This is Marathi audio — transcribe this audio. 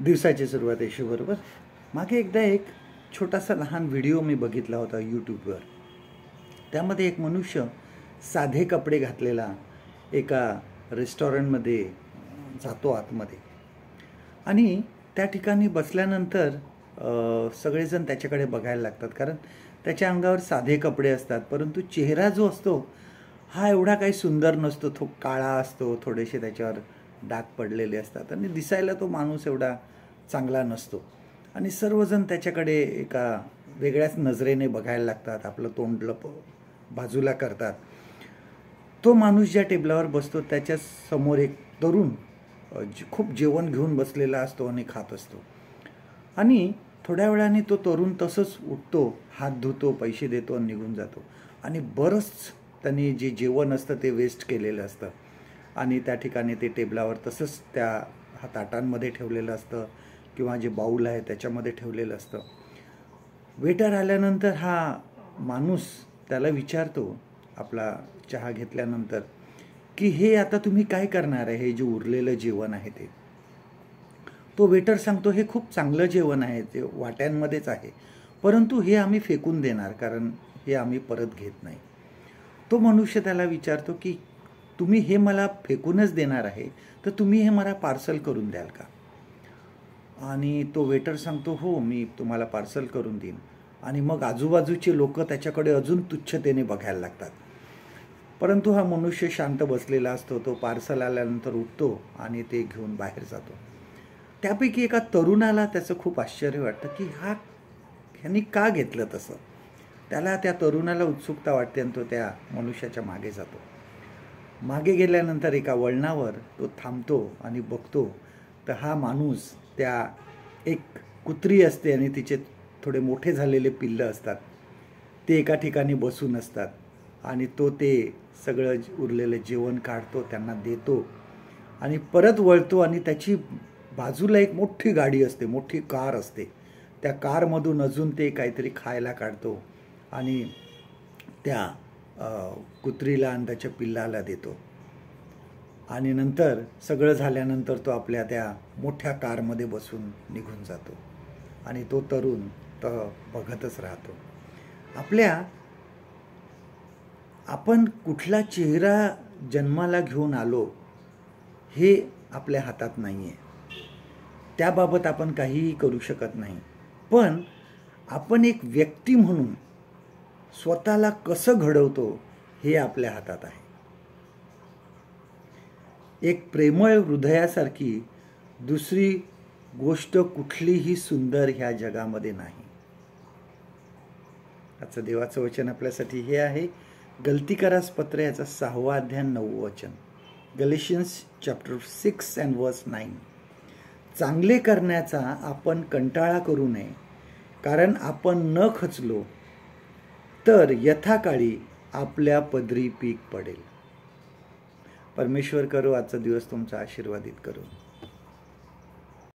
दिवसाची सुरुवात यशूबरोबर. मागे एकदा एक छोटासा लहान व्हिडिओ मी बघितला होता यूट्यूबवर. त्यामध्ये एक मनुष्य साधे कपडे घातलेला एका रेस्टॉरंटमध्ये जातो आतमध्ये, आणि त्या ठिकाणी बसल्यानंतर सगळेजण त्याच्याकडे बघायला लागतात, कारण त्याच्या अंगावर साधे कपडे असतात, परंतु चेहरा जो असतो हा एवढा काही सुंदर नसतो. तो काळा असतो, थोडेसे त्याच्यावर डाग पडलेले असतात, आणि दिसायला तो माणूस एवढा चांगला नसतो. आणि सर्वजण त्याच्याकडे एका वेगळ्याच नजरेने बघायला लागतात, आपलं तोंड बाजूला करतात. तो माणूस ज्या टेबलावर बसतो त्याच्या समोर एक तरुण खूप जेवण घेऊन बसलेला असतो आणि खात असतो. आणि थोड्या वेळाने तो तरुण तसंच उठतो, हात धुतो, पैसे देतो आणि निघून जातो. आणि बरंच त्यांनी जे जेवण असतं ते वेस्ट केलेलं असतं, आणि त्या ठिकाणी ते टेबलावर तसंच त्या ताटांमध्ये ठेवलेलं असतं, किंवा जे बाऊल आहे त्याच्यामध्ये ठेवलेलं असतं. वेटर आल्यानंतर हा माणूस त्याला विचारतो, आपला चहा घेतल्यानंतर, की हे आता तुम्ही काय करणार आहे, हे जे उरलेलं जेवण आहे ते. तो वेटर सांगतो, हे खूप चांगलं जेवण आहे, ते वाट्यांमध्येच आहे, परंतु हे आम्ही फेकून देणार, कारण हे आम्ही परत घेत नाही. तो मनुष्य त्याला विचारतो की तुम्ही हे मला फेकूनच देणार आहे, तर तुम्ही हे मला पार्सल करून द्याल का? आणि तो वेटर सांगतो, हो, मी तुम्हाला पार्सल करून देईन. आणि मग आजूबाजूचे लोक त्याच्याकडे अजून तुच्छतेने बघायला लागतात. परंतु हा मनुष्य शांत बसलेला असतो. तो पार्सल आल्यानंतर उठतो आणि ते घेऊन बाहेर जातो. त्यापैकी एका तरुणाला त्याचं खूप आश्चर्य वाटतं की ह्यांनी का घेतलं तसं. त्याला, त्या तरुणाला उत्सुकता वाटते, आणि तो त्या मनुष्याच्या मागे जातो. मागे गेल्यानंतर एका वळणावर तो थांबतो आणि बघतो, तर हा माणूस, त्या एक कुत्री असते आणि तिचे थोडे मोठे झालेले पिल्लं असतात, ते एका ठिकाणी बसून असतात, आणि तो ते सगळं उरलेलं जेवण काढतो, त्यांना देतो, आणि परत वळतो, आणि त्याची बाजूला एक मोठी गाडी असते, मोठी कार असते. त्या कारमधून अजून ते काहीतरी खायला काढतो आणि त्या कुत्रीला आणि त्याच्या पिल्लाला देतो. आणि नंतर सगळं झाल्यानंतर तो आपल्या त्या मोठ्या कारमध्ये बसून निघून जातो, आणि तो तरुण बघतच राहतो. आपण कुठला चेहरा जन्माला घेऊन आलो हे आपल्या हातात नाही आहे, त्याबाबत आपण काहीही करू शकत नाही. पण आपण एक व्यक्ती म्हणून स्वतःला कसं घडवतो हे आपल्या हातात आहे. एक प्रेमळ हृदयासारखी दुसरी गोष्ट कुठलीही सुंदर ह्या जगामध्ये नाही. आजचं देवाचं वचन आपल्यासाठी हे आहे, गलती करास पत्र याचा 6वा अध्याय 9वे वचन, गलेशियन्स चॅप्टर 6 and verse 9. चांगले करण्याचा आपण कंटाळा करू नये, कारण आपण न खचलो तर यथाकाळी आपल्या पदरी पीक पडेल. परमेश्वर करो आजचा दिवस तुमचा आशीर्वादित करो.